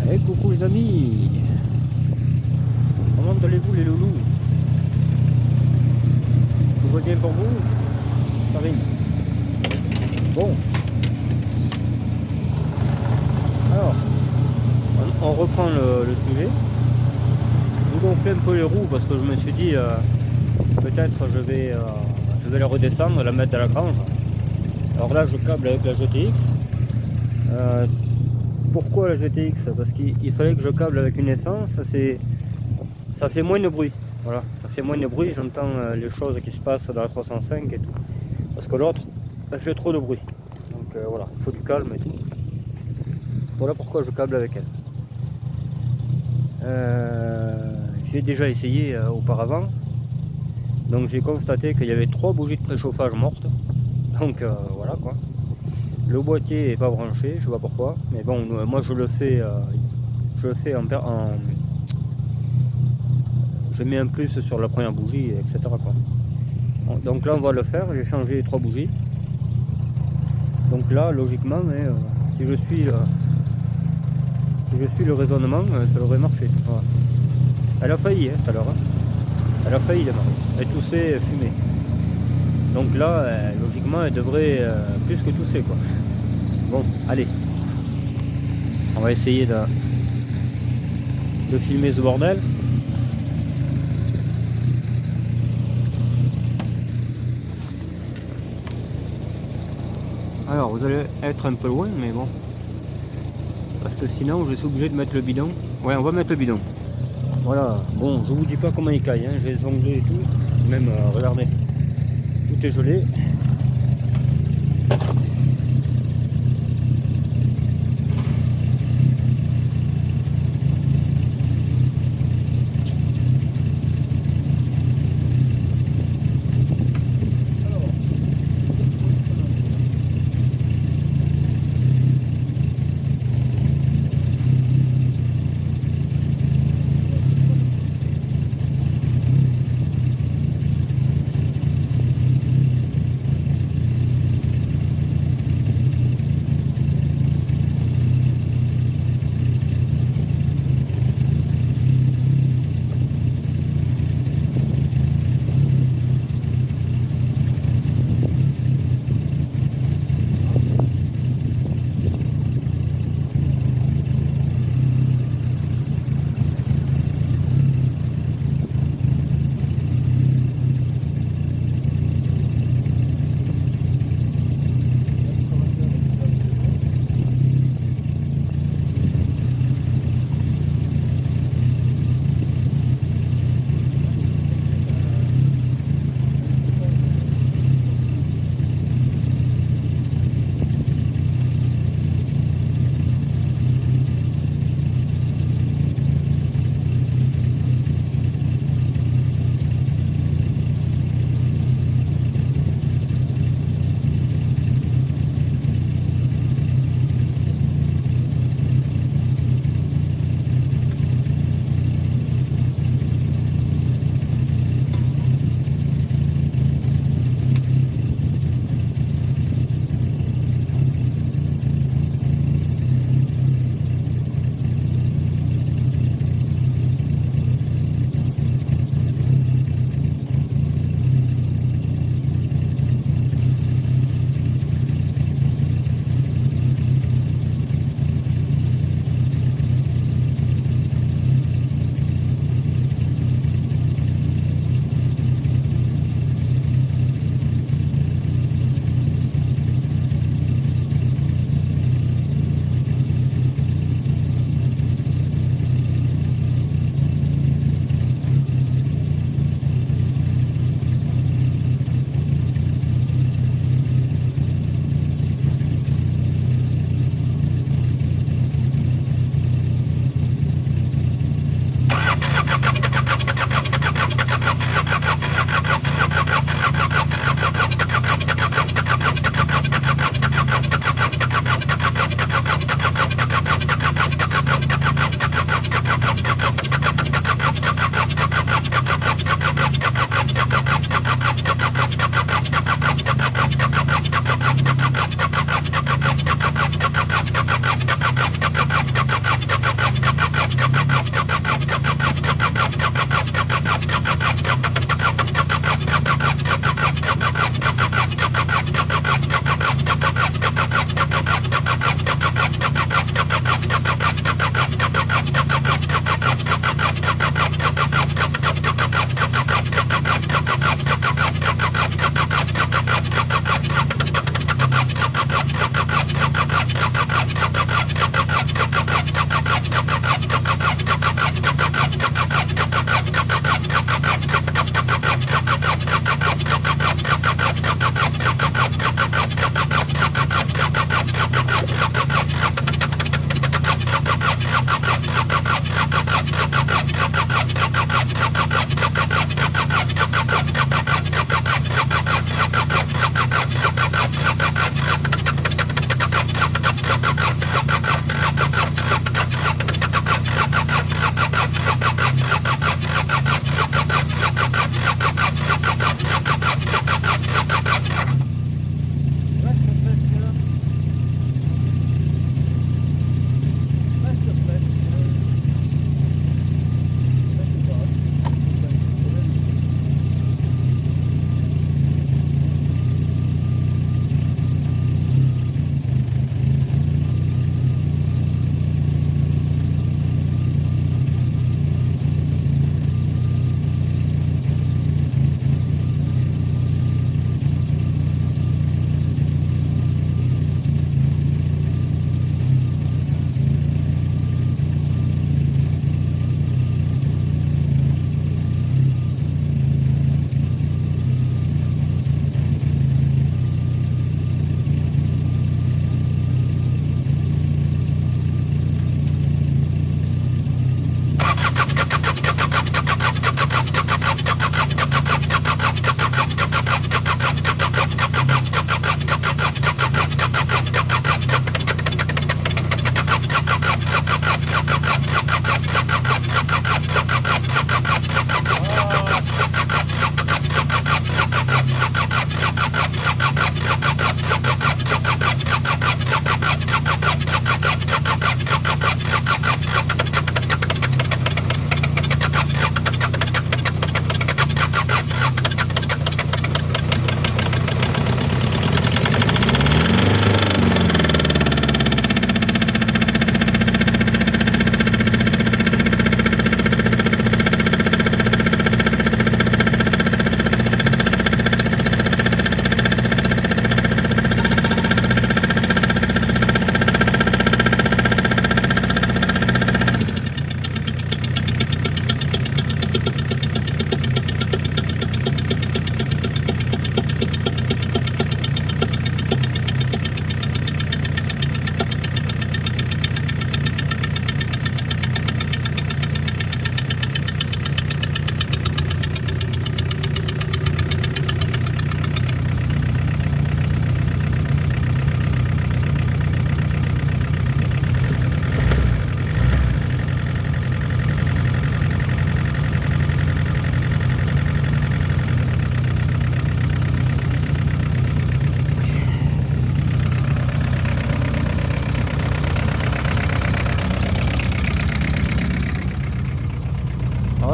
Et coucou les amis, comment allez-vous les loulous? Tout va bien pour vous? Ça rime. Bon, alors, on reprend le sujet. Je gonfle un peu les roues parce que je me suis dit, peut-être je vais la redescendre, la mettre à la grange. Alors là, je câble avec la GTX. Pourquoi la GTX? Parce qu'il fallait que je câble avec une essence, ça fait moins de bruit. Voilà, ça fait moins de bruit, j'entends les choses qui se passent dans la 305 et tout. Parce que l'autre, elle fait trop de bruit. Donc voilà, il faut du calme et tout. Voilà pourquoi je câble avec elle. J'ai déjà essayé auparavant. Donc j'ai constaté qu'il y avait 3 bougies de préchauffage mortes. Donc voilà quoi. Le boîtier est pas branché, je sais pas pourquoi. Mais bon, moi je le fais en je mets un plus sur la première bougie, etc. quoi. Donc là on va le faire, j'ai changé les 3 bougies. Donc là logiquement, si je suis le raisonnement, ça devrait marcher. Voilà. Elle a failli tout à l'heure. Hein. Elle a failli démarrer. Elle toussait, fumée. Donc là, logiquement, elle devrait plus que tousser quoi. Bon, allez. On va essayer de filmer ce bordel. Alors vous allez être un peu loin, mais bon. Parce que sinon je suis obligé de mettre le bidon. Ouais, on va mettre le bidon. Voilà, bon, je vous dis pas comment il caille, hein. J'ai les onglets et tout. Même, regardez, tout est gelé.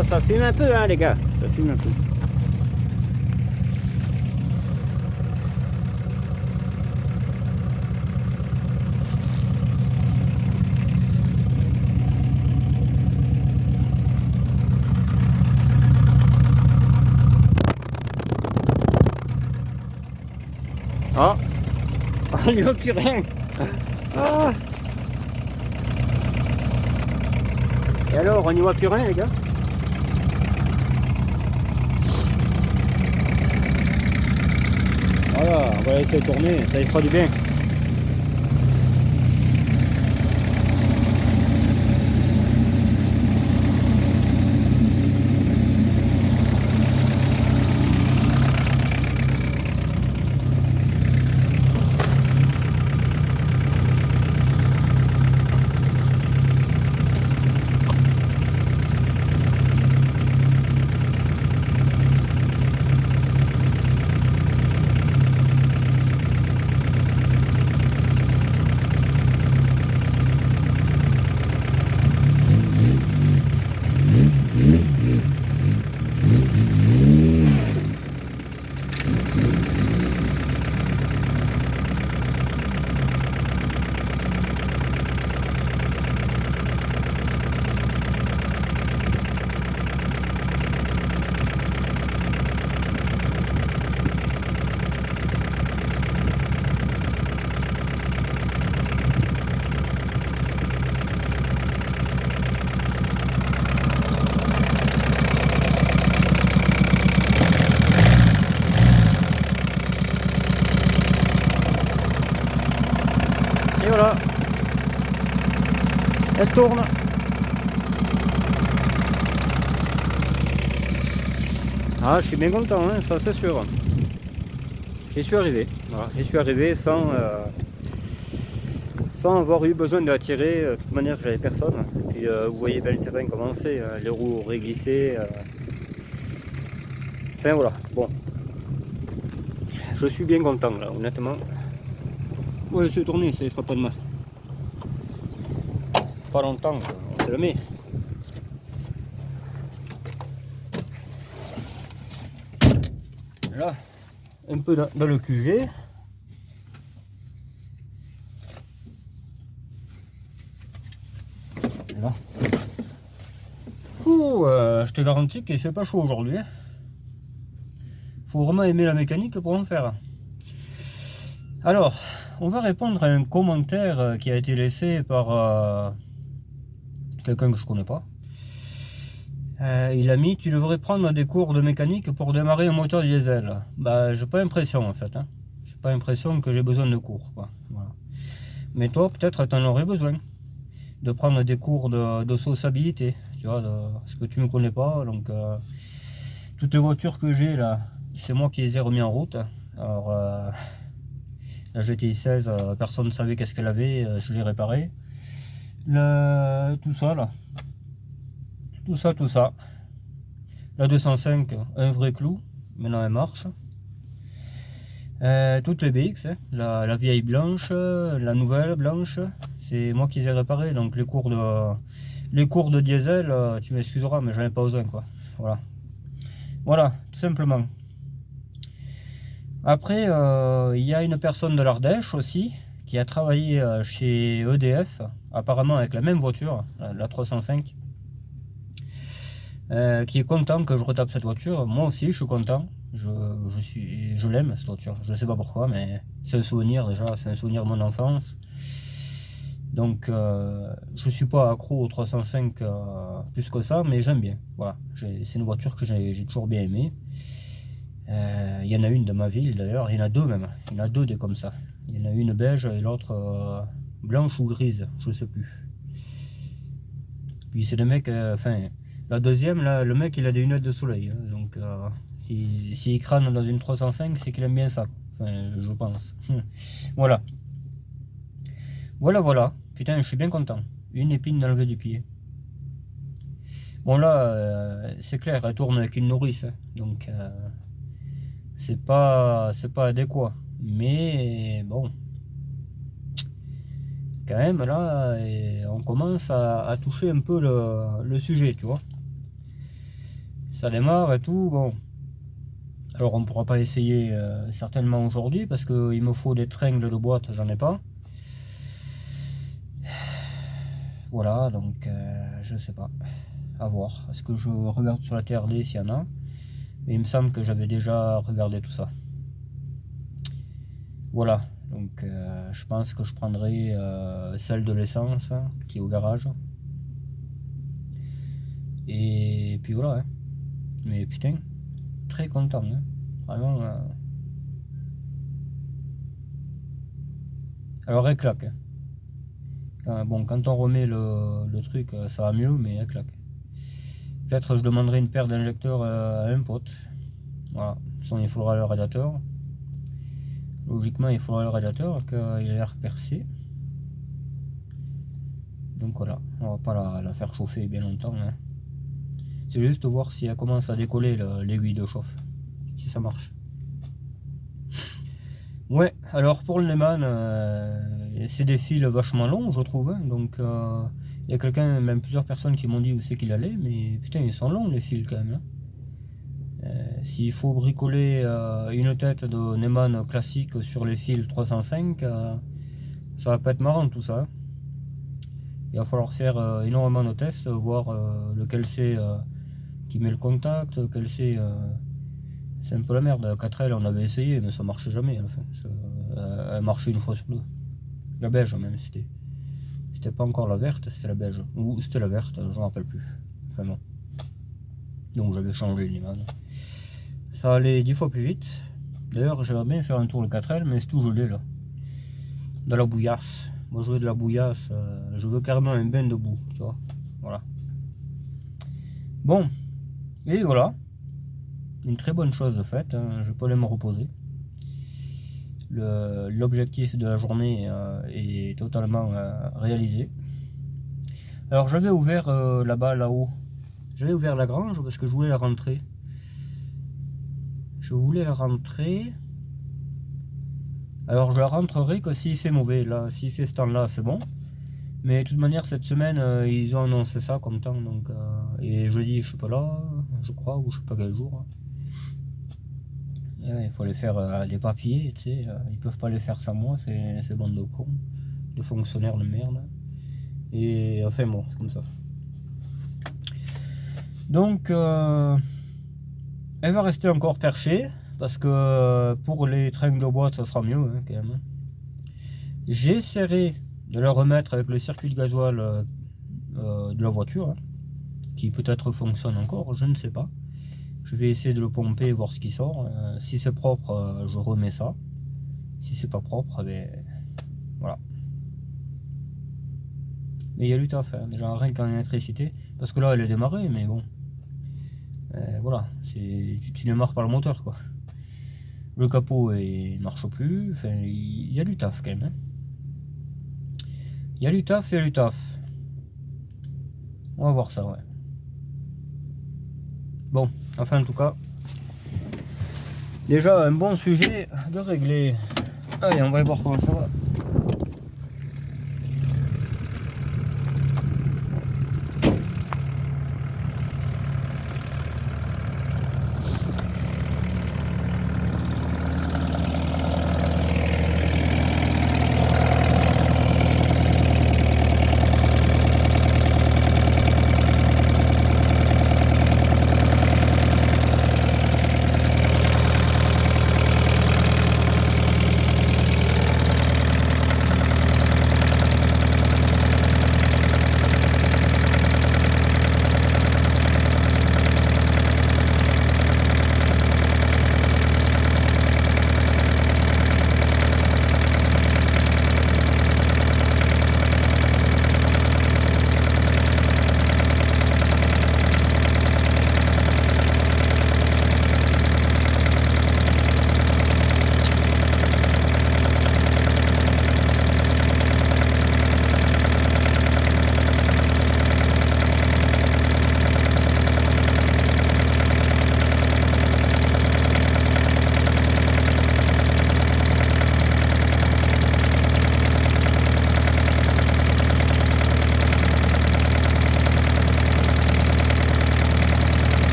Ah, ça fume un peu, hein, les gars. Ça fume un peu. Ah, on n'y voit plus rien. Ah. Et alors, on n'y voit plus rien, les gars? Voilà, on va laisser tourner, ça y fera du bien. Et voilà, elle tourne. Ah, je suis bien content, hein, ça c'est sûr. J'y suis arrivé. Voilà, j'y suis arrivé sans avoir eu besoin de la tirer. De toute manière, j'avais personne. Et puis, vous voyez bien le terrain commencer, les roues auraient glissé. Enfin voilà, bon. Je suis bien content là, honnêtement. Ouais, c'est tourné, ça ne fera pas de mal. Pas longtemps, on se le met. Là, un peu dans le QG. Là. Ouh, je te garantis qu'il fait pas chaud aujourd'hui. Faut vraiment aimer la mécanique pour en faire. Alors, on va répondre à un commentaire qui a été laissé par quelqu'un que je connais pas. Il a mis: tu devrais prendre des cours de mécanique pour démarrer un moteur diesel. Bah, j'ai pas l'impression en fait. Hein. J'ai pas l'impression que j'ai besoin de cours. Quoi. Voilà. Mais toi, peut-être, tu en aurais besoin de prendre des cours de sociabilité. Tu vois, parce que tu me connais pas. Donc, toutes les voitures que j'ai là, c'est moi qui les ai remis en route. Alors, la GTI 16, personne ne savait qu'est-ce qu'elle avait, je l'ai réparée. Tout ça là. Tout ça. La 205, un vrai clou, maintenant elle marche. Toutes les BX, hein. La vieille blanche, la nouvelle blanche, c'est moi qui les ai réparées. Donc les cours de diesel, tu m'excuseras, mais j'en ai pas besoin quoi. Voilà. Voilà, tout simplement. Après, il y a une personne de l'Ardèche aussi qui a travaillé chez EDF, apparemment avec la même voiture, la 305. Qui est content que je retape cette voiture. Moi aussi, je suis content. Je l'aime cette voiture. Je ne sais pas pourquoi, mais c'est un souvenir déjà. C'est un souvenir de mon enfance. Donc, je suis pas accro au 305 plus que ça, mais j'aime bien. Voilà, c'est une voiture que j'ai toujours bien aimée. Il y en a une dans ma ville d'ailleurs. Il y en a deux même. Il y en a deux des comme ça. Il y en a une beige et l'autre blanche ou grise, je sais plus. Puis c'est le mec, la deuxième, là, le mec il a des lunettes de soleil, hein, donc s'il crâne dans une 305, c'est qu'il aime bien ça, enfin, je pense. Voilà. Voilà. Putain, je suis bien content. Une épine dans le du pied. Bon là, c'est clair, elle tourne avec une nourrice, hein, donc c'est pas adéquat. Mais bon, quand même là, on commence à toucher un peu le sujet, tu vois. ça démarre et tout, bon. Alors on pourra pas essayer certainement aujourd'hui parce qu'il me faut des tringles de boîte, j'en ai pas. Voilà, donc je sais pas, à voir. Est-ce que je regarde sur la TRD s'il y en a? Mais il me semble que j'avais déjà regardé tout ça. Voilà, donc je pense que je prendrai celle de l'essence qui est au garage. Et puis voilà, hein. Mais putain, très content, hein. Vraiment. Alors elle claque, hein. Bon, quand on remet le truc, ça va mieux, mais elle claque. Peut-être je demanderai une paire d'injecteurs à un pote. Voilà, de toute façon il faudra le radiateur. Logiquement il faudra le radiateur, qu'il a l'air percé. Donc voilà, on va pas la faire chauffer bien longtemps, hein. C'est juste voir si elle commence à décoller l'aiguille de chauffe, si ça marche. Ouais, alors pour le Neumann, c'est des fils vachement longs, je trouve, hein. Donc il y a quelqu'un, même plusieurs personnes qui m'ont dit où c'est qu'il allait, mais putain, ils sont longs les fils quand même, hein. S'il faut bricoler une tête de Neumann classique sur les fils 305, ça va pas être marrant tout ça, hein. Il va falloir faire énormément de tests, voir lequel c'est qui met le contact, lequel c'est un peu la merde. La 4L on avait essayé mais ça marchait jamais, enfin. Elle marchait une fois sur deux. La beige même, c'était pas encore la verte, c'était la beige, ou c'était la verte, je me rappelle plus. Enfin bon. Donc j'avais changé l'image. Ça allait 10 fois plus vite. D'ailleurs j'aimerais bien faire un tour le 4L, mais c'est tout gelé là. De la bouillasse. Moi je veux de la bouillasse, je veux carrément un bain de boue, tu vois. Voilà. Bon, et voilà. Une très bonne chose de faite, hein. Je peux aller me reposer. L'objectif de la journée est totalement réalisé. Alors j'avais ouvert là-bas, là-haut, j'avais ouvert la grange parce que je voulais la rentrer. Je voulais la rentrer. Alors je la rentrerai que s'il fait mauvais. Là, s'il fait ce temps-là, c'est bon. Mais de toute manière, cette semaine, ils ont annoncé ça comme temps. Donc, et jeudi, je suis pas là, je crois, ou je sais pas quel jour. Et il faut les faire des papiers, tu sais. Ils peuvent pas les faire sans moi, c'est bande de cons, de fonctionnaires de merde. Et enfin bon, c'est comme ça. Donc, elle va rester encore perchée, parce que pour les tringles de boîte, ça sera mieux, hein, quand même. J'essaierai de la remettre avec le circuit de gasoil de la voiture, hein, qui peut-être fonctionne encore, je ne sais pas. Je vais essayer de le pomper, voir ce qui sort. Si c'est propre, je remets ça. Si c'est pas propre, ben voilà. Mais il y a du taf, hein, déjà rien qu'en électricité. Parce que là, elle est démarrée, mais bon. Voilà, tu démarres par le moteur, quoi. Le capot il marche plus. Enfin, il y a du taf quand même, hein. Il y a du taf, il y a du taf. On va voir ça, ouais. Bon, enfin en tout cas, déjà un bon sujet de régler. Allez, on va voir comment ça va.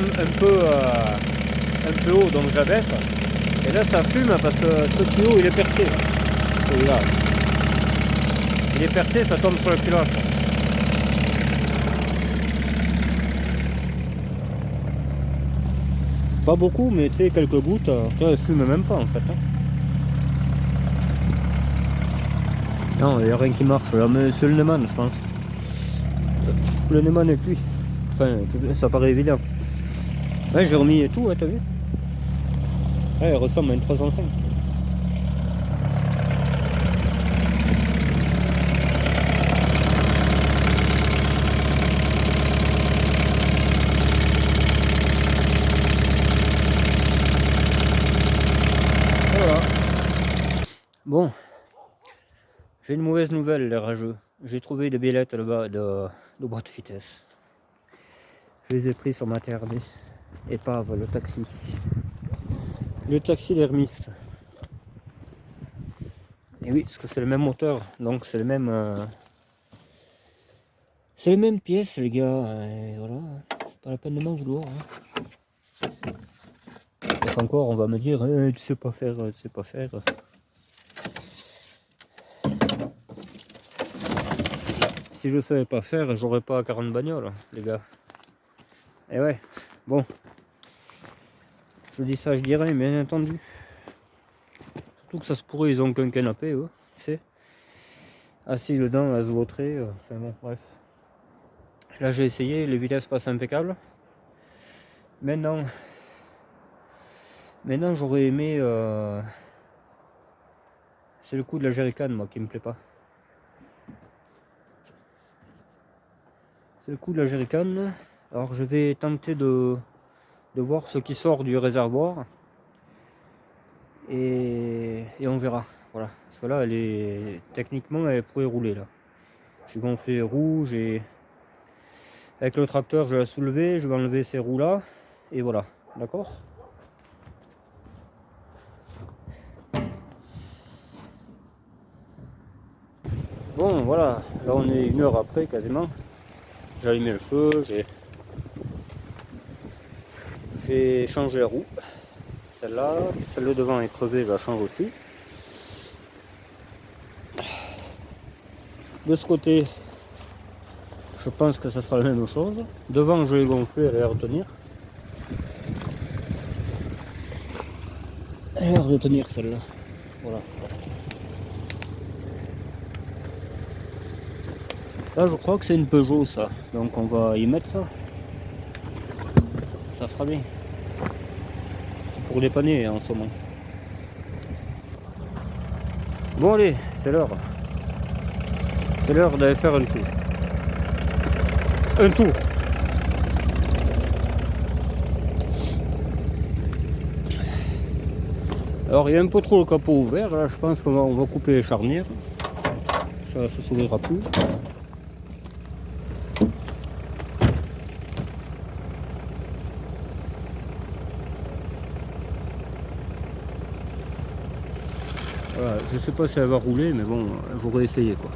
un peu haut, donc j'abaisse. Et là ça fume parce que ce tuyau il est percé. Celui-là. Il est percé, ça tombe sur le pilote. Pas beaucoup, mais tu sais, quelques gouttes, elle fume même pas en fait. Hein. Non, il n'y a rien qui marche là, mais c'est le Neumann, je pense. Le Neumann est cuit. Enfin, ça paraît évident. Ouais, j'ai remis et tout, ouais, t'as vu? Ouais, elle ressemble à une 305. Voilà. Bon, j'ai une mauvaise nouvelle, les rageux. J'ai trouvé des billettes là-bas de boîte de vitesse. Je les ai pris sur ma TRD. Épave, le taxi. Le taxi l'Hermiste. Et oui, parce que c'est le même moteur, donc c'est le même. C'est les mêmes pièces, les gars. Et voilà, pas la peine de m'en vouloir. Hein. Donc encore, on va me dire, tu sais pas faire, tu sais pas faire. Si je savais pas faire, j'aurais pas 40 bagnoles, les gars. Et ouais, bon. Je dis ça, je dirais, bien entendu. Surtout que ça se pourrait, ils ont qu'un canapé, eux, tu sais. Assis dedans, à se vautrer, enfin bon, bref. Là, j'ai essayé, les vitesses passent impeccables. Maintenant j'aurais aimé... C'est le coup de la jerrycan, moi, qui me plaît pas. C'est le coup de la jerrycan. Alors, je vais tenter de voir ce qui sort du réservoir. Et on verra. Voilà. Parce que là, elle est... Techniquement, elle pourrait rouler, là. J'ai gonflé les roues, j'ai... Avec le tracteur, je vais la soulever, je vais enlever ces roues-là. Et voilà. D'accord ? Bon, voilà. Là, on est 1 heure après, quasiment. J'ai allumé le feu, j'ai changé la roue. Celle-là, celle de devant est crevée, je la change aussi. De ce côté, je pense que ça sera la même chose. Devant, je l'ai gonflé, elle a l'air de tenir. Elle a l'air de tenir celle-là. Voilà. Ça, je crois que c'est une Peugeot, ça. Donc on va y mettre ça. Ça fera bien. C'est pour dépanner en ce moment. Bon allez, c'est l'heure. C'est l'heure d'aller faire un tour. Un tour. Alors il y a un peu trop le capot ouvert. Là, je pense qu'on va couper les charnières. Ça ne s'ouvrira plus. Voilà, je sais pas si elle va rouler, mais bon, j'aurais essayé quoi.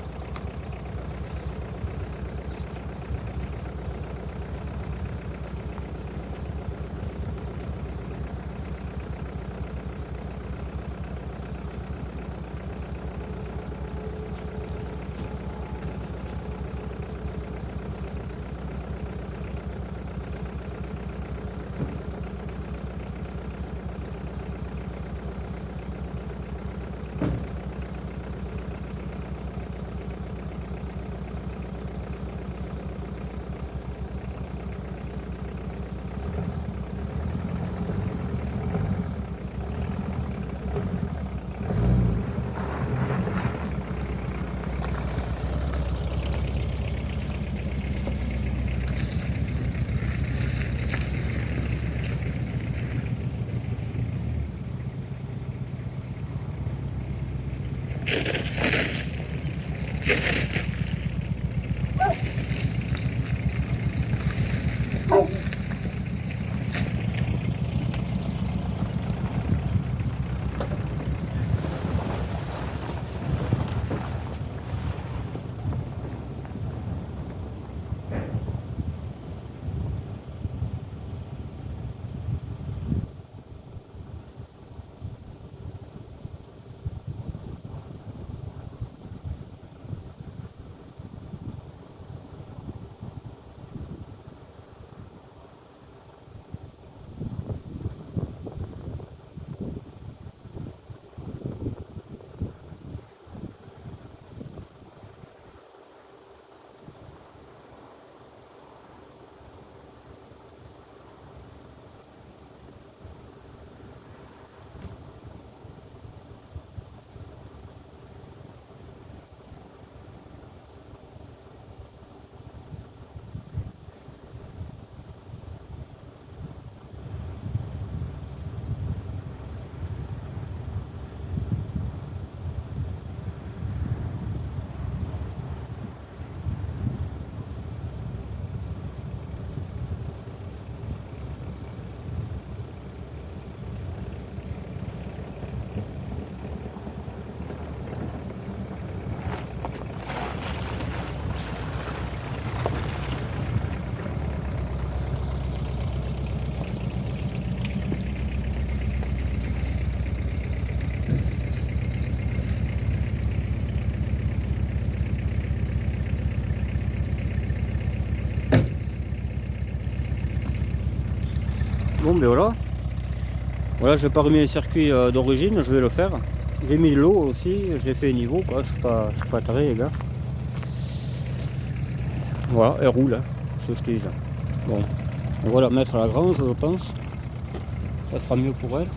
bon ben voilà. Voilà, j'ai pas remis les circuits d'origine, je vais le faire. J'ai mis de l'eau aussi, j'ai fait niveau quoi, je suis pas taré les gars. Voilà, elle roule, hein, ce que je te dis. Bon, on va la mettre à la grange je pense. Ça sera mieux pour elle.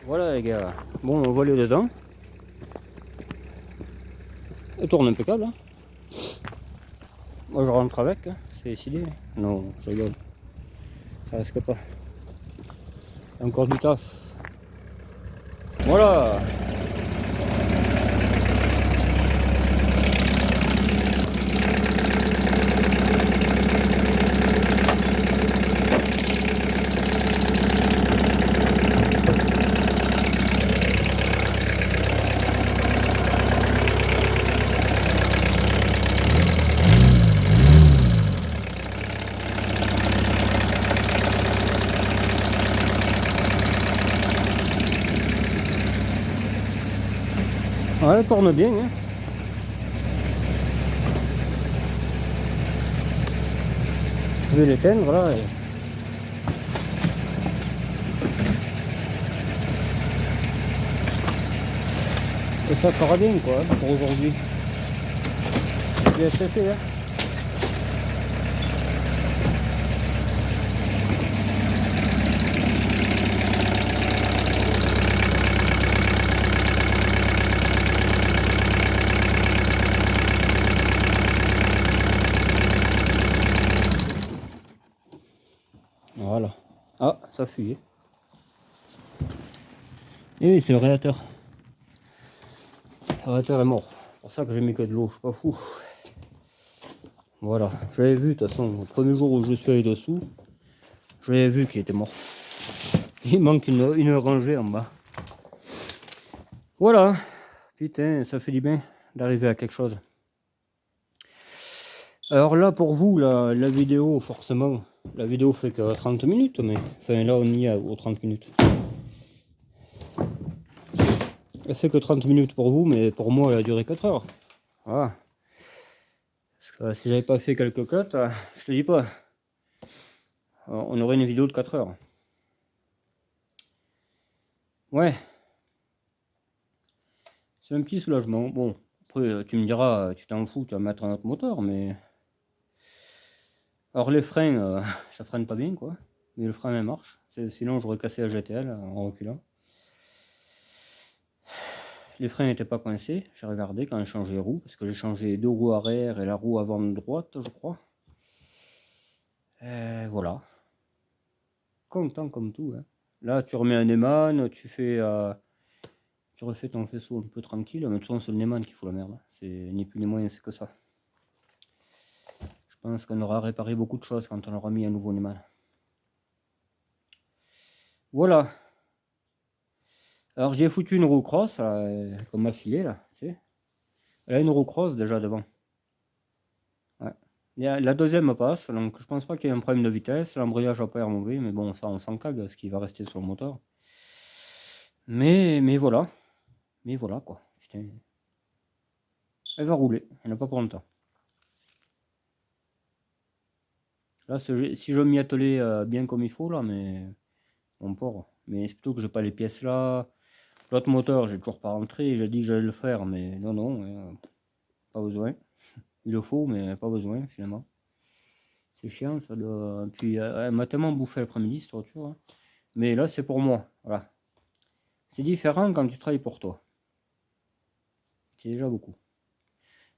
Voilà les gars, bon on va aller dedans. Elle tourne impeccable. Hein. Moi je rentre avec, hein. C'est décidé. Non, je rigole. Ça risque pas. Encore du taf. Voilà. Ouais, elle tourne bien. Hein. Je vais l'éteindre là. Et ça fera bien quoi pour aujourd'hui. Bien c'est fait. Hein. Voilà. Ah, ça fuit. Et oui, c'est le radiateur. Le radiateur est mort. pour ça que j'ai mis que de l'eau, je suis pas fou. Voilà, j'avais vu de toute façon, le premier jour où je suis allé dessous, j'avais vu qu'il était mort. Il manque une rangée en bas. Voilà, putain, ça fait du bien d'arriver à quelque chose. Alors là, pour vous, la vidéo, forcément, la vidéo fait que 30 minutes, mais enfin là, on y est aux 30 minutes. Elle fait que 30 minutes pour vous, mais pour moi, elle a duré 4 heures. Voilà. Parce que si j'avais pas fait quelques cuts, je te dis pas, on aurait une vidéo de 4 heures. Ouais. C'est un petit soulagement. Bon, après, tu me diras, tu t'en fous, tu vas mettre un autre moteur, mais... Alors les freins, ça freine pas bien, quoi. Mais le frein, il marche. Sinon, j'aurais cassé la GTL en reculant. Les freins n'étaient pas coincés. J'ai regardé quand j'ai changé les roues, parce que j'ai changé 2 roues arrière et la roue avant de droite, je crois. Voilà. Content comme tout, hein. Là, tu remets un Neyman, tu refais ton faisceau un peu tranquille, mais de toute façon, c'est le Neyman qui fout la merde. C'est ni plus ni moins, c'est que ça. Je pense qu'on aura réparé beaucoup de choses quand on aura mis un nouveau Neyman. Voilà. Alors j'ai foutu une roue cross, comme ma filet là, tu sais. Elle a une roue cross déjà devant. Ouais. La deuxième passe, donc je pense pas qu'il y ait un problème de vitesse. L'embrayage va pas être mauvais, mais bon, ça on s'en cague, ce qui va rester sur le moteur. Mais voilà. Mais voilà quoi. Putain. Elle va rouler, elle n'a pas pour longtemps. Là, si je m'y attelais bien comme il faut là, mais mon port. Mais c'est plutôt que j'ai pas les pièces là. L'autre moteur, j'ai toujours pas rentré, j'ai dit que j'allais le faire, mais non, pas besoin. Il le faut, mais pas besoin finalement. C'est chiant, ça doit... Puis elle m'a tellement bouffé l'après-midi cette voiture, hein. Mais là, c'est pour moi, voilà. C'est différent quand tu travailles pour toi. C'est déjà beaucoup.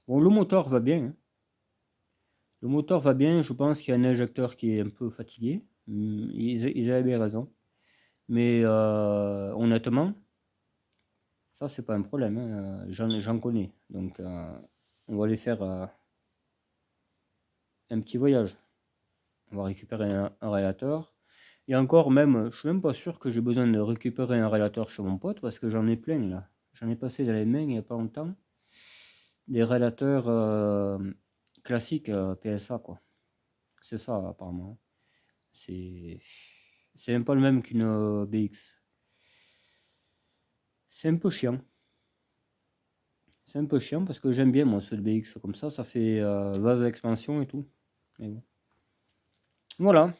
Bon, le moteur va bien, hein. Le moteur va bien, je pense qu'il y a un injecteur qui est un peu fatigué. Ils avaient bien raison. Mais honnêtement, ça c'est pas un problème, hein. J'en connais. Donc on va aller faire un petit voyage. On va récupérer un rélateur. Et encore même, je suis même pas sûr que j'ai besoin de récupérer un rélateur chez mon pote parce que j'en ai plein là. J'en ai passé dans les mains il n'y a pas longtemps. Des rélateurs classiques PSA quoi. C'est ça apparemment. C'est même pas le même qu'une BX. C'est un peu chiant. C'est un peu chiant parce que j'aime bien moi ce BX comme ça fait vase d'expansion et tout. Mais bon. Voilà.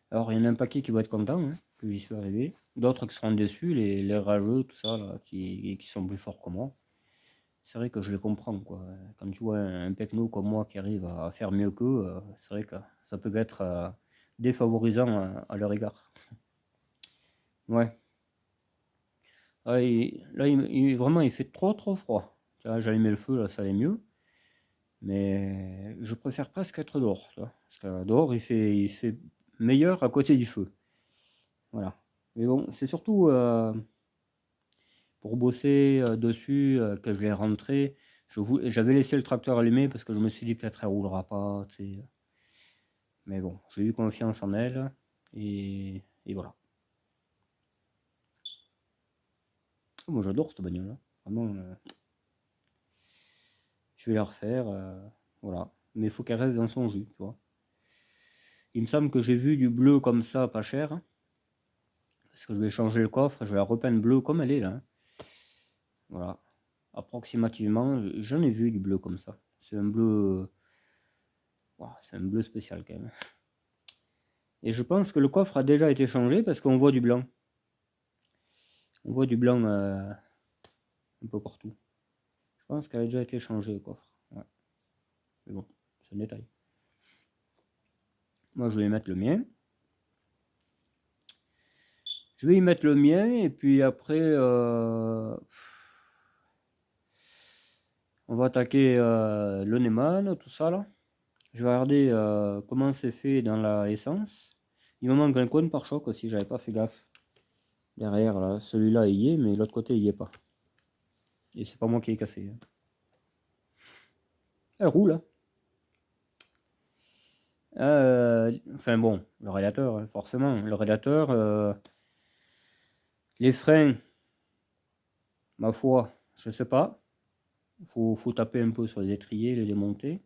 Alors il y en a un paquet qui va être content hein, que j'y suis arrivé. D'autres qui seront déçus, les rageux, tout ça, là, qui sont plus forts que moi. C'est vrai que je les comprends quoi. Quand tu vois un pecno comme moi qui arrive à faire mieux qu'eux, c'est vrai que ça peut être défavorisant à leur égard. Ouais. Ah, là, vraiment, il fait trop froid. J'allumais le feu, là, ça allait mieux. Mais je préfère presque être dehors, tu vois. Parce que dehors, il fait meilleur à côté du feu. Voilà. Mais bon, c'est surtout pour bosser dessus que je l'ai rentré. J'avais laissé le tracteur allumé parce que je me suis dit peut-être elle roulera pas, tu sais. Mais bon, j'ai eu confiance en elle. Et voilà. Oh, moi j'adore cette bagnole, hein. Vraiment. Je vais la refaire, voilà. Mais il faut qu'elle reste dans son jus, tu vois. Il me semble que j'ai vu du bleu comme ça, pas cher. Hein, parce que je vais changer le coffre, je vais la repeindre bleu comme elle est là. Hein. Voilà. Approximativement, j'en ai vu du bleu comme ça. C'est un bleu... Wow, c'est un bleu spécial quand même. Et je pense que le coffre a déjà été changé parce qu'on voit du blanc. On voit du blanc un peu partout. Je pense qu'elle a déjà été changée le coffre. Ouais. Mais bon, c'est un détail. Moi je vais mettre le mien. Je vais y mettre le mien et puis après on va attaquer le Neyman, tout ça là. Je vais regarder comment c'est fait dans la essence. Il me manque un coin de pare-choc aussi, j'avais pas fait gaffe. Derrière là, celui-là il y est, mais l'autre côté il y est pas. Et c'est pas moi qui ai cassé. Elle roule. Hein. Enfin bon, le radiateur, hein, forcément. Le radiateur, les freins, ma foi, je sais pas. Faut taper un peu sur les étriers, les démonter.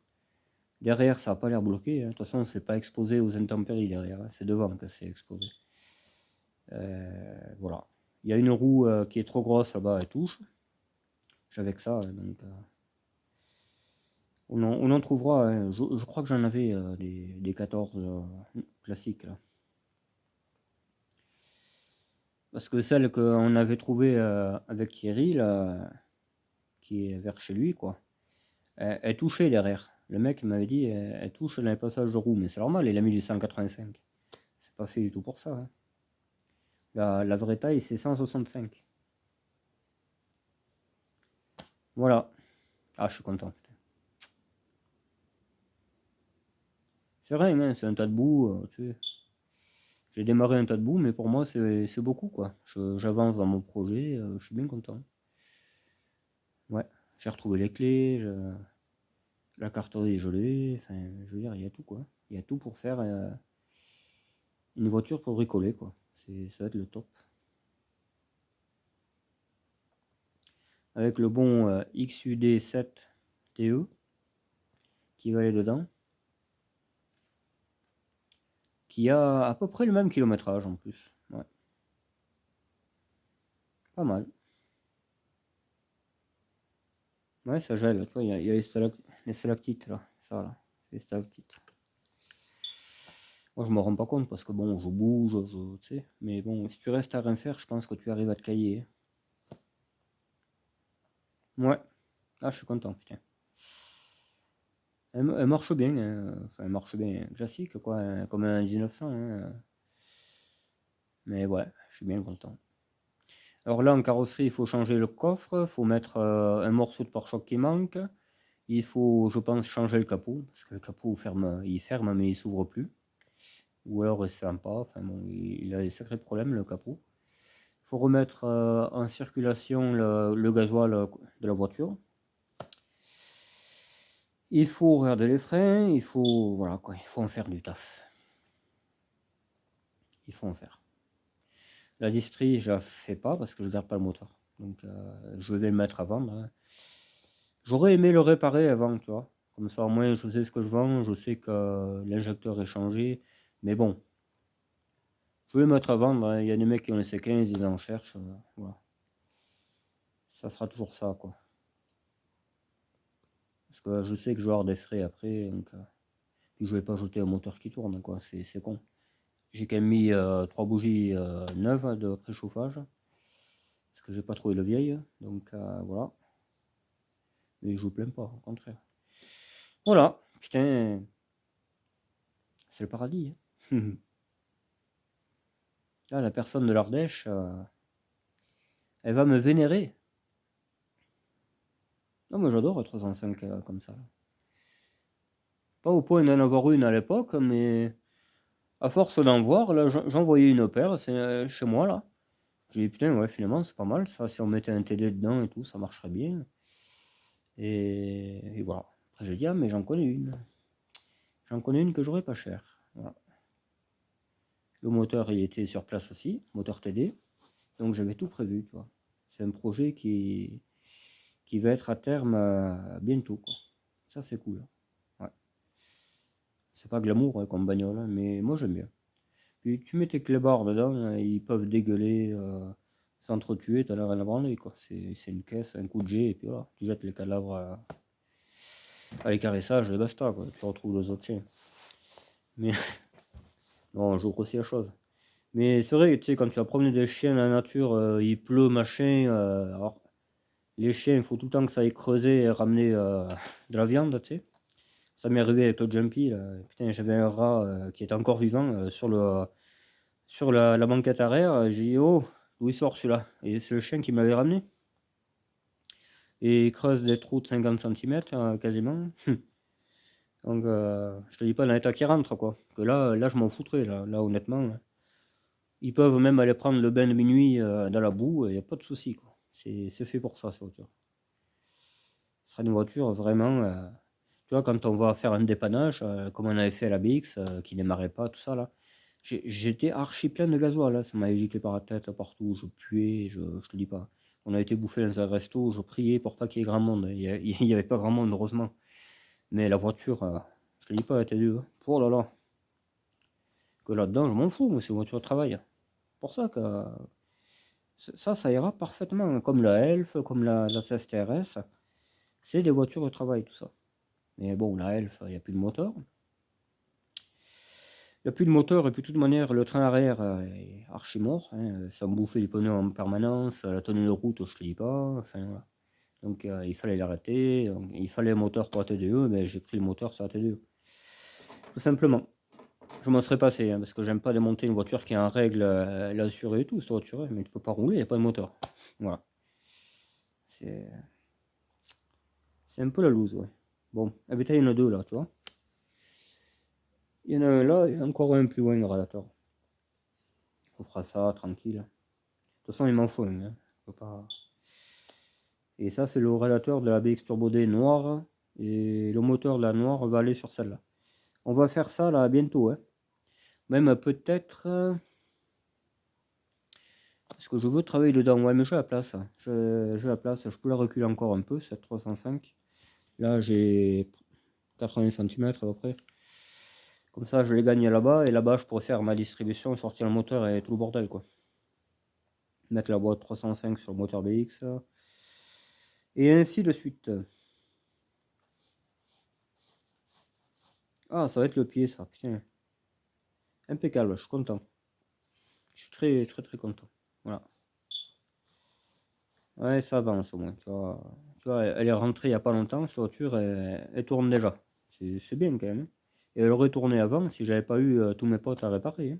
Derrière, ça n'a pas l'air bloqué. Hein. De toute façon, c'est pas exposé aux intempéries derrière. Hein. C'est devant que c'est exposé. Voilà. Il y a une roue qui est trop grosse là-bas, elle touche. J'avais que ça, donc on en trouvera. Hein. Je crois que j'en avais des 14 classiques là. Parce que celle qu'on avait trouvée avec Thierry, là, qui est vers chez lui, quoi, elle touchait derrière. Le mec m'avait dit, elle touche dans les passages de roue, mais c'est normal, il a mis du 185. C'est pas fait du tout pour ça. Hein. La vraie taille, c'est 165. Voilà. Ah, je suis content. C'est rien, hein, c'est un tas de boue. Tu sais. J'ai démarré un tas de boue, mais pour moi, c'est beaucoup, quoi. J'avance dans mon projet, je suis bien content. Ouais, j'ai retrouvé les clés, la cartouche je l'ai, enfin, je veux dire, il y a tout, quoi. Il y a tout pour faire une voiture pour bricoler, quoi. Ça va être le top. Avec le bon XUD7TE qui va aller dedans, qui a à peu près le même kilométrage en plus. Ouais. Pas mal. Ouais, ça gèle. Tu vois, il y a les stalactites là. Ça là, c'est les stalactites. Moi, je me rends pas compte parce que bon, je bouge, tu sais. Mais bon, si tu restes à rien faire, je pense que tu arrives à te cailler. Ouais. Ah, je suis content, putain. Elle marche bien, hein. Enfin, elle marche bien, classique, quoi, hein, comme un 1900. Hein. Mais ouais, je suis bien content. Alors là, en carrosserie, il faut changer le coffre, il faut mettre un morceau de pare-choc qui manque. Il faut, je pense, changer le capot, parce que le capot il ferme, mais il s'ouvre plus. Ou alors il ne ferme pas, enfin bon, il a des sacrés problèmes, le capot. Il faut remettre en circulation le gasoil de la voiture. Il faut regarder les freins, il faut, voilà quoi, il faut en faire du taf. Il faut en faire. La distrie, je la fais pas parce que je garde pas le moteur. Donc je vais le mettre à vendre. Hein. J'aurais aimé le réparer avant, tu vois. Comme ça, au moins, je sais ce que je vends, je sais que l'injecteur est changé. Mais bon, je vais le mettre à vendre. Hein. Il y a des mecs qui ont laissé 15, ils en cherchent. Voilà. Ça sera toujours ça, quoi. Parce que je sais que je vais avoir des frais après. Donc, puis je vais pas jeter un moteur qui tourne, quoi. C'est con. J'ai quand même mis 3 bougies neuves de préchauffage. Parce que j'ai pas trouvé de vieilles. Donc voilà. Mais je vous plains pas, au contraire. Voilà, putain, c'est le paradis. Hein. Là, la personne de l'Ardèche, elle va me vénérer. Non, moi j'adore la 305 comme ça. Pas au point d'en avoir une à l'époque, mais à force d'en voir, là, j'en voyais une paire, c'est chez moi là. J'ai dit putain, ouais, finalement c'est pas mal ça. Si on mettait un TD dedans et tout, ça marcherait bien. Et voilà. Après j'ai dit, ah, mais j'en connais une. J'en connais une que j'aurais pas cher. Voilà. Le moteur, il était sur place aussi, moteur TD. Donc j'avais tout prévu, tu vois. C'est un projet qui va être à terme bientôt, quoi. Ça, c'est cool. Ouais. C'est pas glamour hein, comme bagnole, hein, mais moi j'aime bien. Puis tu mets tes clébards dedans, hein, ils peuvent dégueuler, s'entretuer, t'as l'air rien à branler, quoi. C'est une caisse, un coup de jet, et puis voilà, tu jettes les cadavres à l'écarissage et basta, quoi. Tu retrouves les autres chiens. Mais non, je grossis la chose. Mais c'est vrai, tu sais, quand tu vas promener des chiens dans la nature, il pleut, machin, alors les chiens, il faut tout le temps que ça aille creuser et ramener de la viande, tu sais. Ça m'est arrivé avec le Jumpy, là. Putain, j'avais un rat qui était encore vivant sur la banquette arrière. J'ai dit, oh, d'où il sort celui-là? Et c'est le chien qui m'avait ramené. Et il creuse des trous de 50 cm quasiment. Donc, je te dis pas dans l'état qui rentre, quoi. Que là je m'en foutrais, là honnêtement. Là. Ils peuvent même aller prendre le bain de minuit dans la boue, il n'y a pas de souci, quoi. C'est fait pour ça, cette voiture. Ce sera une voiture vraiment, tu vois, quand on va faire un dépannage, comme on avait fait à la BX, qui démarrait pas, tout ça là, j'étais archi plein de gasoil, là, ça m'avait giclé par la tête partout, je puais, je te dis pas. On a été bouffé dans un resto, je priais pour pas qu'il y ait grand monde. Il y avait pas grand monde, heureusement. Mais la voiture, je te dis pas, elle était dure. Oh là là. Que là-dedans, je m'en fous, moi, c'est une voiture de travail. Pour ça que ça ira parfaitement. Comme la Elf, comme la CSTRS. C'est des voitures de travail, tout ça. Mais bon, la Elf, il n'y a plus de moteur. Il n'y a plus de moteur, et puis de toute manière, le train arrière est archi mort. Hein. Ça me bouffait les pneus en permanence. La tenue de route, je te dis pas. Enfin, voilà. Donc il fallait l'arrêter. Il fallait un moteur pour la TDE, mais j'ai pris le moteur sur la TDE. Tout simplement. Je m'en serais passé, hein, parce que j'aime pas démonter une voiture qui est en règle, elle est assurée et tout, cette voiture, mais tu peux pas rouler, il n'y a pas de moteur. Voilà. C'est un peu la loose, ouais. Bon, eh ben, il y en a deux là, tu vois. Il y en a un là et encore un plus loin, le radiateur. On fera ça tranquille. De toute façon, il m'en faut un. Hein. Pas... Et ça, c'est le radiateur de la BX Turbo D noire. Et le moteur de la noire va aller sur celle-là. On va faire ça là bientôt. Hein. Même peut-être. Parce que je veux travailler dedans. Ouais, mais j'ai la place. J'ai la place. Je peux la reculer encore un peu, cette 305. Là, j'ai 80 cm à peu près. Comme ça, je les gagne là-bas. Et là-bas, je pourrais faire ma distribution, sortir le moteur et tout le bordel, quoi. Mettre la boîte 305 sur le moteur BX. Et ainsi de suite. Ah, ça va être le pied, ça. Putain. Impeccable, je suis content. Je suis très, très, très content. Voilà. Ouais, ça avance au moins. Tu vois, elle est rentrée il n'y a pas longtemps. Cette voiture, elle tourne déjà. C'est bien quand même. Hein. Et elle aurait tourné avant si j'avais pas eu tous mes potes à réparer. Hein.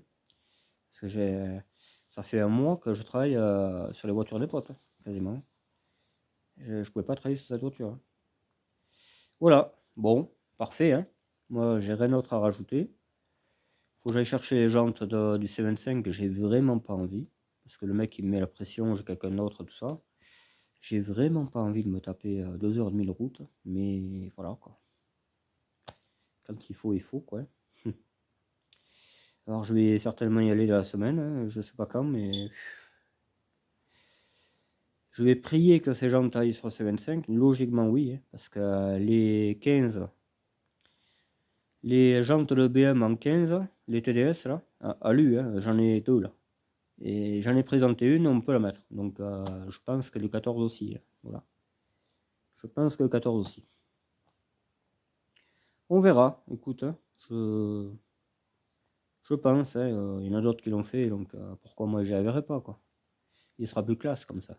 Parce que ça fait un mois que je travaille sur les voitures des potes, hein, quasiment. Je pouvais pas travailler sur cette voiture. Hein. Voilà. Bon, parfait. Hein. Moi, j'ai rien d'autre à rajouter. Faut que j'aille chercher les jantes du C25 que j'ai vraiment pas envie. Parce que le mec il me met la pression, j'ai quelqu'un d'autre, tout ça. J'ai vraiment pas envie de me taper 2h30 de route. Mais voilà quoi. Quand il faut quoi. Alors je vais certainement y aller la semaine, hein, je sais pas quand, mais je vais prier que ces jantes aillent sur C25. Logiquement oui, hein, parce que les 15, les jantes de BM en 15, les TDS là, à lui, hein, j'en ai deux là. Et j'en ai présenté une, on peut la mettre. Donc je pense que les 14 aussi. Hein, voilà. Je pense que le 14 aussi. On verra, écoute, hein, je pense, hein, il y en a d'autres qui l'ont fait, donc pourquoi moi j'y arriverai pas quoi. Il sera plus classe comme ça.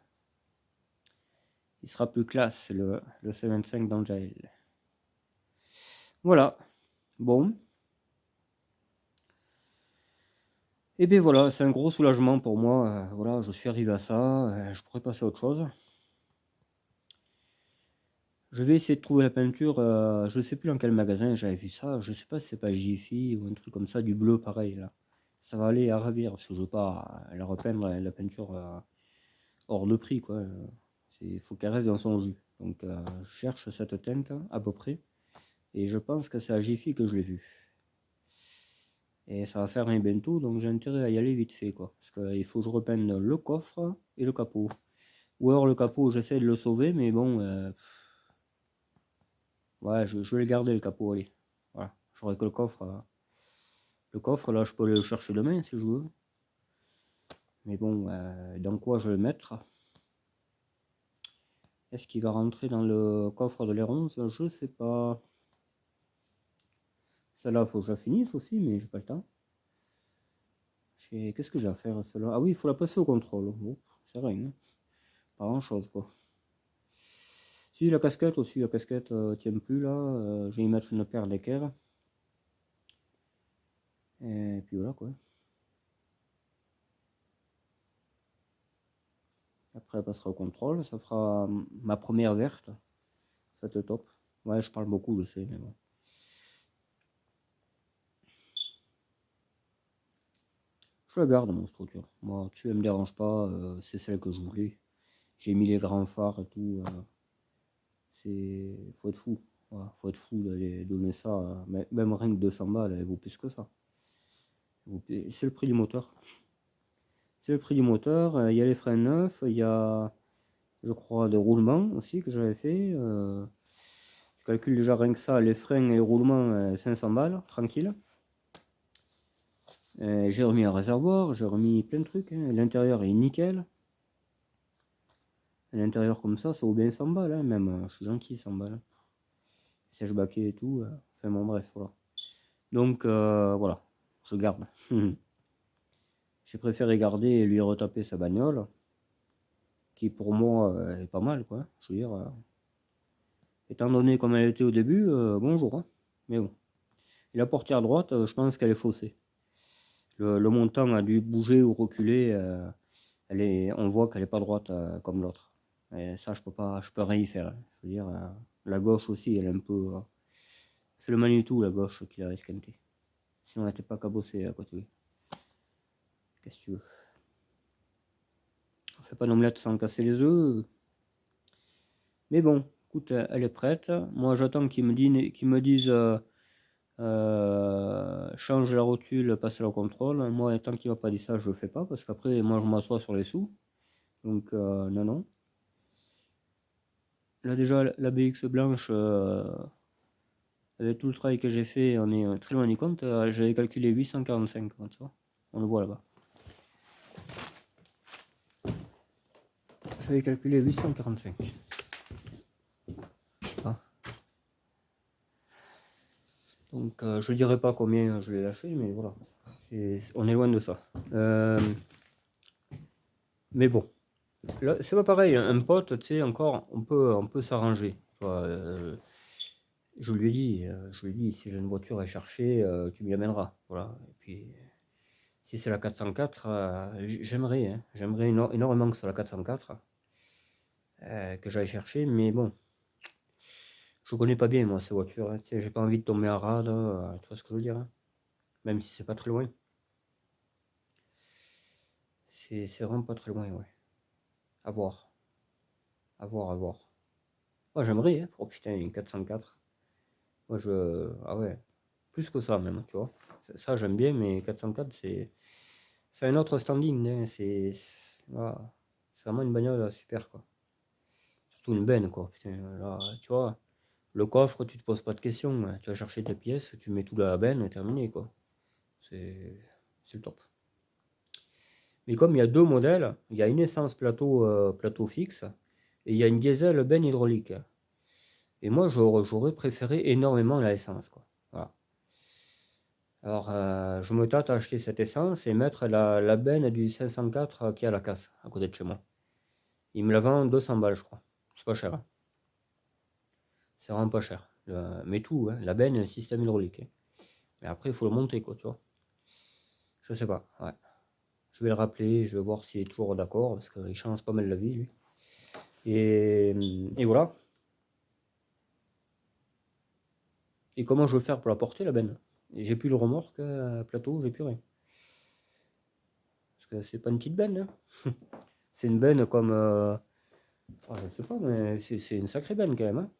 Il sera plus classe le C25 d'Angel. Voilà. Bon. Et bien voilà, c'est un gros soulagement pour moi. Voilà, je suis arrivé à ça. Je pourrais passer à autre chose. Je vais essayer de trouver la peinture. Je sais plus dans quel magasin j'avais vu ça. Je sais pas si c'est pas Jiffy ou un truc comme ça, du bleu pareil là. Ça va aller à ravir parce que je veux pas la repeindre la peinture hors de prix quoi. Il faut qu'elle reste dans son jus. Donc je cherche cette teinte à peu près. Et je pense que c'est à Jiffy que je l'ai vu. Et ça va faire un bientôt, donc j'ai intérêt à y aller vite fait quoi. Parce qu'il faut que je repeigne le coffre et le capot. Ou alors le capot, j'essaie de le sauver, mais bon. Ouais, je vais le garder le capot, allez. Voilà. J'aurai que le coffre. Le coffre, là, je peux aller le chercher demain si je veux. Mais bon, dans quoi je vais le mettre? Est-ce qu'il va rentrer dans le coffre de l'R11? Je sais pas. Celle-là, il faut que je la finisse aussi, mais j'ai pas le temps. Qu'est-ce que j'ai à faire celle-là? Ah oui, il faut la passer au contrôle. Bon, c'est rien. Hein. Pas grand-chose, quoi. Si, la casquette aussi, la casquette tient plus là. Je vais y mettre une paire d'équerres. Et puis voilà, quoi. Après, elle passera au contrôle. Ça fera ma première verte. Ça te top. Ouais, je parle beaucoup, je sais, mais bon. Je la garde, mon structure. Moi, dessus, elle me dérange pas. C'est celle que je voulais. J'ai mis les grands phares et tout. faut être fou. Voilà, faut être fou d'aller donner ça, même rien que 200 balles, elle vaut plus que ça. C'est le prix du moteur. C'est le prix du moteur, il y a les freins neufs, il y a, je crois, des roulements aussi que j'avais fait. Je calcule déjà rien que ça, les freins et les roulements, 500 balles, tranquille. J'ai remis un réservoir, j'ai remis plein de trucs, hein. L'intérieur est nickel. L'intérieur comme ça vaut bien 100 balles, hein, même, je suis gentil, 100 balles. Siège baquet et tout, enfin bon bref, voilà. Donc voilà, je garde. J'ai préféré garder et lui retaper sa bagnole, qui pour moi est pas mal, quoi. Je veux dire, étant donné comme elle était au début, bonjour, hein. Mais bon. Et la portière droite, je pense qu'elle est faussée. Le montant a dû bouger ou reculer, on voit qu'elle n'est pas droite comme l'autre. Et ça, je peux rien y faire, hein. Je veux dire, la gauche aussi, elle est un peu... c'est le Manitou, la gauche, qui l'a esquinté. Sinon, elle n'était pas cabossée à côté. Qu'est-ce que tu veux? On fait pas d'omelette sans casser les œufs. Mais bon, écoute, elle est prête. Moi, j'attends qu'ils me disent change la rotule, passe le contrôle. Moi, tant qu'il m'a pas dit ça, je le fais pas parce qu'après, moi, je m'assois sur les sous. Donc, non, non. Là, déjà, la BX blanche, avec tout le travail que j'ai fait, on est très loin du compte. J'avais calculé 845, tu vois. On le voit là-bas. J'avais calculé 845. Ah. Donc, je ne dirai pas combien je l'ai lâché, mais voilà. On est loin de ça. Mais bon. Là, c'est pas pareil. Un pote, tu sais, encore, on peut s'arranger. Je lui ai dit, si j'ai une voiture à chercher, tu m'y amèneras. Voilà. Et puis, si c'est la 404, j'aimerais énormément que ce soit la 404 que j'aille chercher, mais bon, je connais pas bien moi ces voitures, hein. Tu sais, j'ai pas envie de tomber en rade, tu vois ce que je veux dire, hein. Même si c'est pas très loin. C'est vraiment pas très loin, ouais. À voir. À voir, à voir. Moi j'aimerais, hein. Oh putain, une 404. Moi ah ouais, plus que ça même, tu vois. Ça j'aime bien, mais 404 c'est un autre standing, hein. Voilà. C'est vraiment une bagnole super, quoi. Surtout une benne, quoi. Putain, là, tu vois, le coffre, tu te poses pas de questions, hein. Tu vas chercher tes pièces, tu mets tout dans la benne et terminé, quoi. C'est le top. Mais comme il y a deux modèles, il y a une essence plateau fixe et il y a une diesel benne hydraulique. Et moi, j'aurais préféré énormément la essence, quoi. Voilà. Alors, je me tâte à acheter cette essence et mettre la benne du 504 qui est à la casse, à côté de chez moi. Il me la vend 200 balles, je crois. C'est pas cher, hein. C'est vraiment pas cher. Mais tout, hein. La benne, système hydraulique, hein. Mais après, il faut le monter, quoi, tu vois. Je sais pas, ouais. Je vais le rappeler, je vais voir s'il est toujours d'accord, parce qu'il change pas mal la vie, lui. Et voilà. Et comment je veux faire pour la porter, la benne? J'ai plus le remorque plateau, j'ai plus rien. Parce que c'est pas une petite benne, hein. C'est une benne comme... je sais pas, mais c'est une sacrée benne quand même, hein.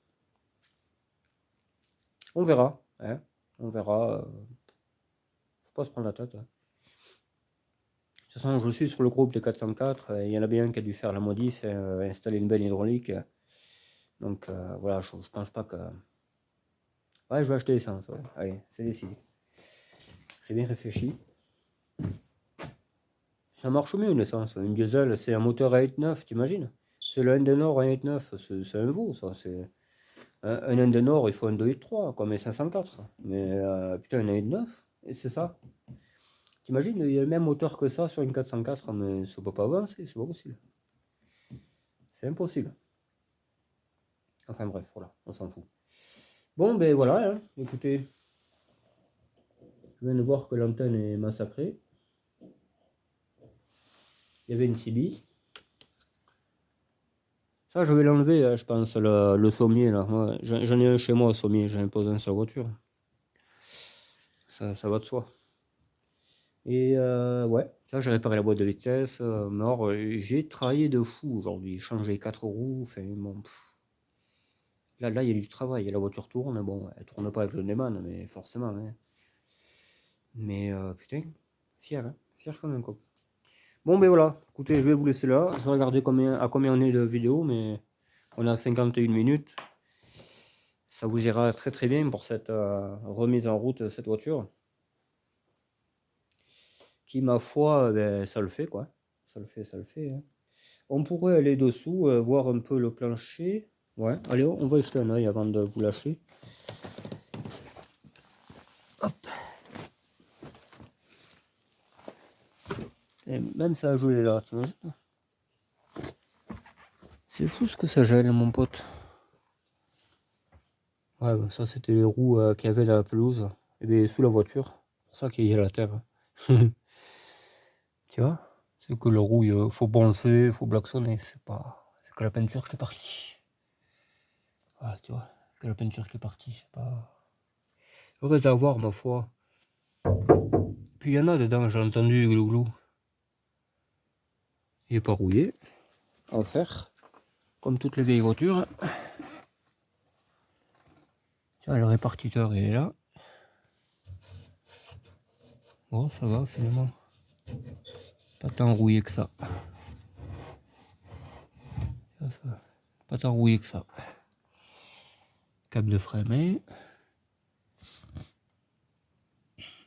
On verra, hein. On verra. Faut pas se prendre la tête, hein. De toute façon, je suis sur le groupe des 404, il y en a bien qui a dû faire la modif, installer une benne hydraulique. Donc voilà, je pense pas que... Ouais, je vais acheter l'essence, ouais. Allez, c'est décidé. J'ai bien réfléchi. Ça marche mieux une essence. Une diesel, c'est un moteur à 1.9, t'imagines? C'est le Ndenor à 1.9, c'est un veau, ça. Un Ndenor, il faut un 2.3, comme un 504. Mais putain, un 1.9, et c'est ça. T'imagines, il y a le même moteur que ça sur une 404, mais ça peut pas avancer, c'est pas possible. C'est impossible. Enfin bref, voilà, on s'en fout. Bon, ben voilà, hein. Écoutez, je viens de voir que l'antenne est massacrée. Il y avait une CB. Ça, je vais l'enlever, je pense, le sommier, là. J'en ai un chez moi, sommier, j'en ai posé un sur la voiture. Ça va de soi. Et ouais, ça, j'ai réparé la boîte de vitesse. J'ai travaillé de fou aujourd'hui. Changé 4 roues, enfin, bon, Là, il y a du travail. La voiture tourne. Bon, elle tourne pas avec le Neyman, mais forcément. Hein. Mais putain, fier, hein. Fier quand même, quoi. Bon, ben voilà. Écoutez, je vais vous laisser là. Je vais regarder à combien on est de vidéo, mais on a 51 minutes. Ça vous ira très très bien pour cette remise en route de cette voiture. Qui, ma foi, ben, ça le fait, quoi. Ça le fait. Hein. On pourrait aller dessous, voir un peu le plancher. Ouais, allez, on va y jeter un oeil avant de vous lâcher. Hop. Et même ça a gelé là, tu vois. C'est fou ce que ça gèle, mon pote. Ouais, bah, ça c'était les roues qu'il y avait dans la pelouse. Et bien sous la voiture. C'est pour ça qu'il y a la terre. Tu vois? C'est que le roue, il faut boncer, il faut blacksonner. C'est que la peinture qui est partie. Voilà, tu vois. Que la peinture qui est partie, c'est pas. Le réservoir, ma foi. Puis il y en a dedans, j'ai entendu glou-glou. Il est pas rouillé. En fer. Comme toutes les vieilles voitures. Tiens, le répartiteur il est là. Bon, ça va finalement. Pas tant rouillé que ça. Pas tant rouillé que ça. Câble de frein, mais.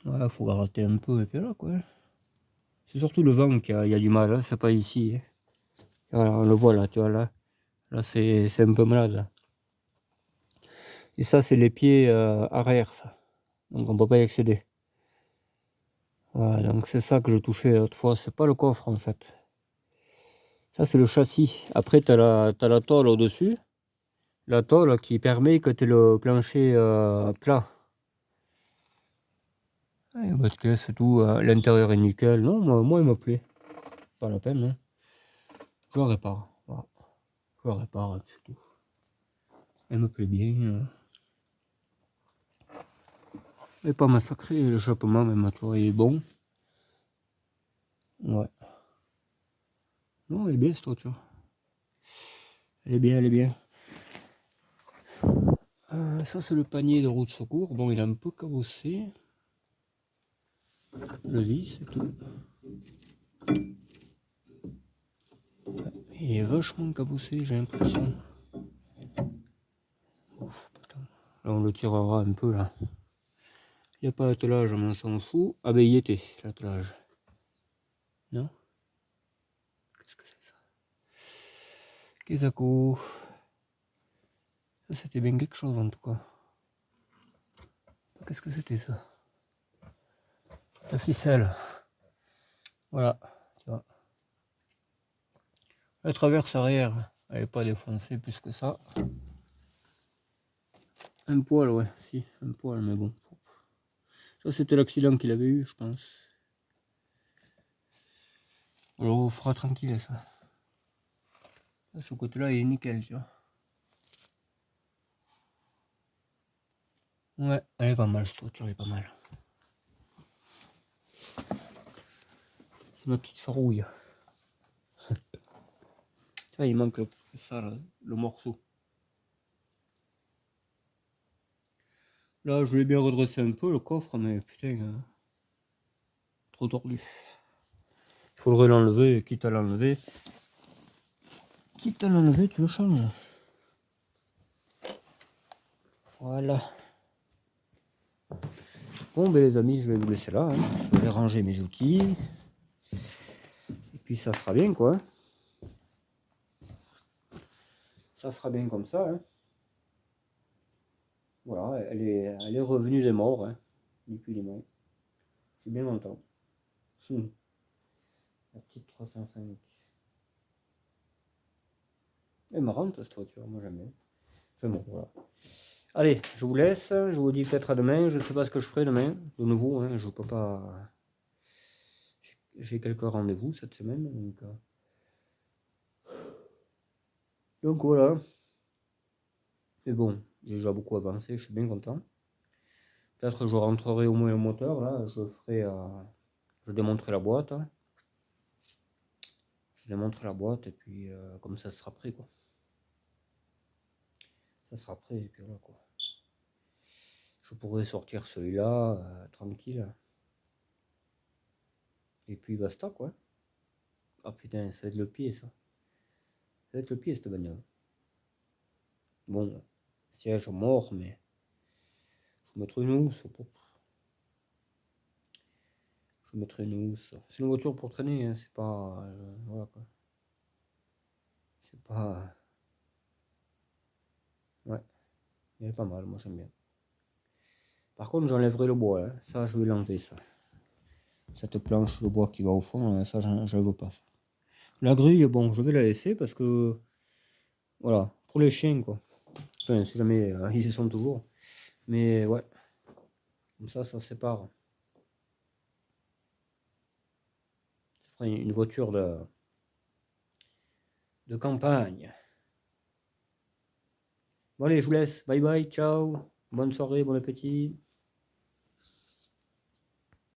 Voilà, faut gratter un peu et puis là quoi. C'est surtout le vent qui a du mal, hein, c'est pas ici. Hein. Voilà, on le voit là, tu vois là. Là c'est un peu malade là. Et ça c'est les pieds arrière ça. Donc on peut pas y accéder. Voilà, donc c'est ça que je touchais autrefois, c'est pas le coffre en fait. Ça c'est le châssis. Après t'as la tôle au-dessus. La tôle qui permet que tu aies le plancher plat. Il y a pas de caisse et tout, l'intérieur est nickel. Non, moi il me plaît. Pas la peine, hein. Je le répare. Voilà. Je le répare, c'est tout. Elle me plaît bien. Elle n'est pas massacrée, l'échappement même, tu vois, il est bon. Ouais. Non, elle est bien cette voiture. Elle est bien, elle est bien. Ça c'est le panier de roue de secours. Bon, il est un peu cabossé. Le vis et tout. Il est vachement cabossé, j'ai l'impression. Là on le tirera un peu là. Il n'y a pas d'attelage, mais on s'en fout. Ah ben il y était, l'attelage. Non? Qu'est-ce que c'est ça? Kezako. Ça c'était bien quelque chose en tout cas. Qu'est-ce que c'était ça? La ficelle. Voilà, tu vois. La traverse arrière, elle n'est pas défoncée plus que ça. Un poil, ouais, si, un poil, mais bon. Ça c'était l'accident qu'il avait eu, je pense. Alors on fera tranquille ça. Ce côté-là il est nickel, tu vois. Ouais, elle est pas mal, cette voiture, elle est pas mal. C'est ma petite farouille. Tu vois, il manque ça, là, le morceau. Là, je l'ai bien redressé un peu, le coffre, mais putain, trop tordu. Il faudrait l'enlever, quitte à l'enlever. Quitte à l'enlever, tu le changes. Voilà. Bon, ben les amis, je vais vous laisser là. Hein. Je vais ranger mes outils. Et puis ça fera bien, quoi. Ça fera bien comme ça. Hein. Voilà, elle est revenue des morts, hein, depuis les morts. Je suis bien content. La petite 305. Elle est marrante cette voiture, moi j'aime bien. Enfin bon, voilà. Allez, je vous laisse, je vous dis peut-être à demain, je ne sais pas ce que je ferai demain, de nouveau, hein, je peux pas... J'ai quelques rendez-vous cette semaine, donc voilà. Mais bon, j'ai déjà beaucoup avancé, je suis bien content. Peut-être que je rentrerai au moins le moteur, là, je démonterai la boîte. Hein. Je démonterai la boîte et puis comme ça sera prêt, quoi. Ça sera prêt, et puis voilà quoi. Je pourrais sortir celui-là, tranquille. Et puis basta quoi. Ah putain, ça va être le pied ça. Ça va être le pied cette bagnole. Bon, siège mort, mais je mettrai une housse. Je mettrai une housse. C'est une voiture pour traîner, hein, c'est pas. Voilà quoi. C'est pas. Ouais, il est pas mal, moi j'aime bien. Par contre, j'enlèverai le bois, hein. Ça je vais l'enlever ça. Cette planche de bois qui va au fond, ça je ne veux pas ça. La grille, bon, je vais la laisser parce que. Voilà, pour les chiens quoi. Enfin, si jamais ils y sont toujours. Mais ouais, comme ça sépare. Ça fera une voiture de campagne. Bon allez, je vous laisse. Bye bye, ciao. Bonne soirée, bon appétit.